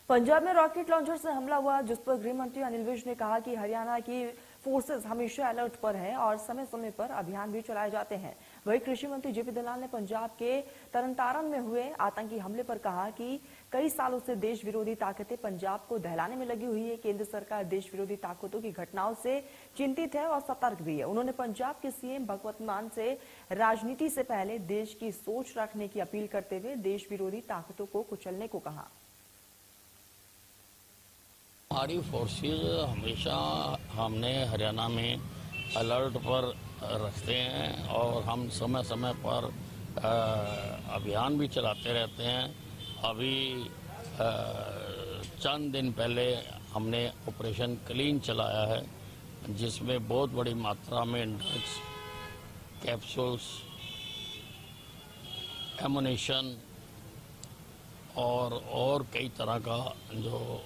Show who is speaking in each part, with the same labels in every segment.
Speaker 1: पंजाब में rocket launcher से हमला हुआ, जिस पर गृह मंत्री अनिल विज ने कहा कि हरियाणा की फोर्सेस हमेशा अलर्ट पर है और समय समय पर अभियान भी चलाए जाते हैं। वहीं कृषि मंत्री जेपी दलाल ने पंजाब के तरनतारन में हुए आतंकी हमले पर कहा कि कई सालों से देश विरोधी ताकतें पंजाब को दहलाने में लगी हुई है। केंद्र सरकार देश विरोधी ताकतों की घटनाओं से चिंतित है और सतर्क भी है। उन्होंने पंजाब के सीएम भगवंत मान से राजनीति से पहले देश की सोच रखने की अपील करते हुए देश विरोधी ताकतों को कुचलने को कहा।
Speaker 2: हमारी फोर्सेस हमेशा हमने हरियाणा में अलर्ट पर रखते हैं और हम समय समय पर अभियान भी चलाते रहते हैं। अभी चंद दिन पहले हमने ऑपरेशन क्लीन चलाया है, जिसमें बहुत बड़ी मात्रा में ड्रग्स, कैप्सूल्स, एमुनेशन और कई तरह का जो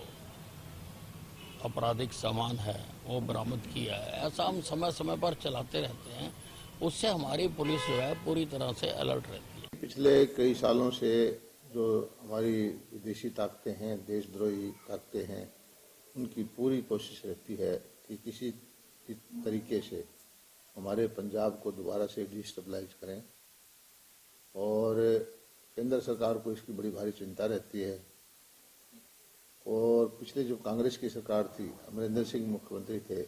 Speaker 2: आपराधिक सामान है वो बरामद किया है। ऐसा हम समय समय पर चलाते रहते हैं, उससे हमारी पुलिस जो है पूरी तरह से अलर्ट रहती है।
Speaker 3: पिछले कई सालों से जो हमारी विदेशी ताकतें हैं, देशद्रोही ताकतें हैं, उनकी पूरी कोशिश रहती है कि किसी तरीके से हमारे पंजाब को दोबारा से डिस्टेबलाइज करें और केंद्र सरकार को इसकी बड़ी भारी चिंता रहती है। और पिछले जो कांग्रेस की सरकार थी, अमरिंदर सिंह मुख्यमंत्री थे,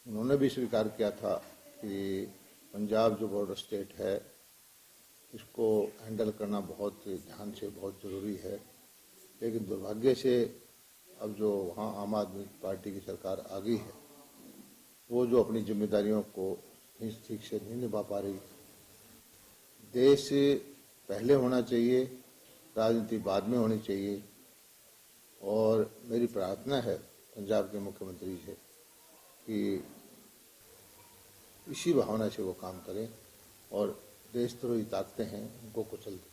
Speaker 3: उन्होंने भी स्वीकार किया था कि पंजाब जो बॉर्डर स्टेट है इसको हैंडल करना बहुत ध्यान से बहुत ज़रूरी है। लेकिन दुर्भाग्य से अब जो वहाँ आम आदमी पार्टी की सरकार आ गई है, वो जो अपनी जिम्मेदारियों को ठीक से नहीं निभा पा रही। देश पहले होना चाहिए, राजनीति बाद में होनी चाहिए। और मेरी प्रार्थना है पंजाब के मुख्यमंत्री से कि इसी भावना से वो काम करें और देशद्रोही ताकतें हैं उनको कुचल दें।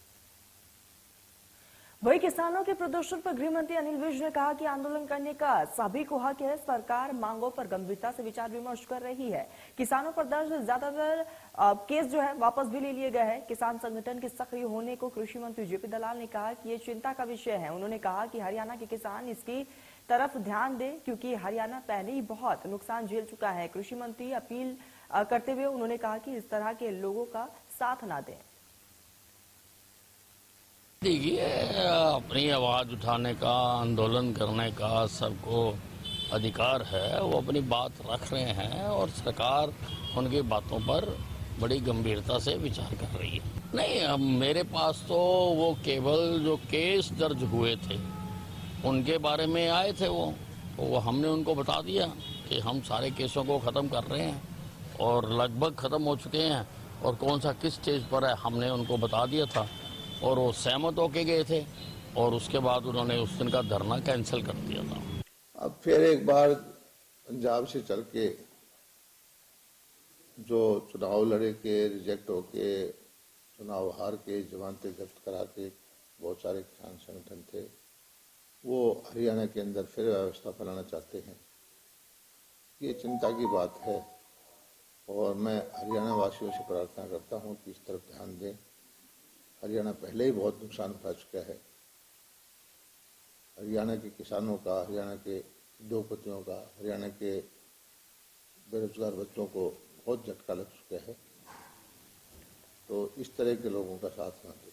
Speaker 1: वही किसानों के प्रदर्शन पर गृह मंत्री अनिल विज ने कहा कि आंदोलन करने का सभी को हक है। सरकार मांगों पर गंभीरता से विचार विमर्श कर रही है। किसानों पर दर्ज ज्यादातर केस जो है वापस भी ले लिए गए हैं। किसान संगठन के सक्रिय होने को कृषि मंत्री जेपी दलाल ने कहा कि ये चिंता का विषय है। उन्होंने कहा कि हरियाणा के किसान इसकी तरफ ध्यान दें, क्योंकि हरियाणा पहले ही बहुत नुकसान झेल चुका है। कृषि मंत्री अपील करते हुए उन्होंने कहा कि इस तरह के लोगों का साथ ना दें।
Speaker 2: देखिए, अपनी आवाज उठाने का, आंदोलन करने का सबको अधिकार है। वो अपनी बात रख रहे हैं और सरकार उनकी बातों पर बड़ी गंभीरता से विचार कर रही है। नहीं, अब मेरे पास तो वो केवल जो केस दर्ज हुए थे उनके बारे में आए थे। वो हमने उनको बता दिया कि हम सारे केसों को ख़त्म कर रहे हैं और लगभग ख़त्म हो चुके हैं और कौन सा किस स्टेज पर है हमने उनको बता दिया था और वो सहमत होके गए थे और उसके बाद उन्होंने उस दिन का धरना कैंसिल कर दिया था।
Speaker 3: अब फिर एक बार पंजाब से चल के जो चुनाव लड़े के रिजेक्ट होके चुनाव हार के जमानतें जब्त करा के बहुत सारे किसान संगठन थे, वो हरियाणा के अंदर फिर व्यवस्था फैलाना चाहते हैं। ये चिंता की बात है और मैं हरियाणा वासियों से प्रार्थना करता हूँ कि इस तरफ ध्यान दें। हरियाणा पहले ही बहुत नुकसान पा चुका है। हरियाणा के किसानों का, हरियाणा के उद्योगपतियों का, हरियाणा के बेरोजगार बच्चों को बहुत झटका लग चुका है। तो इस तरह के लोगों का साथ ना दें।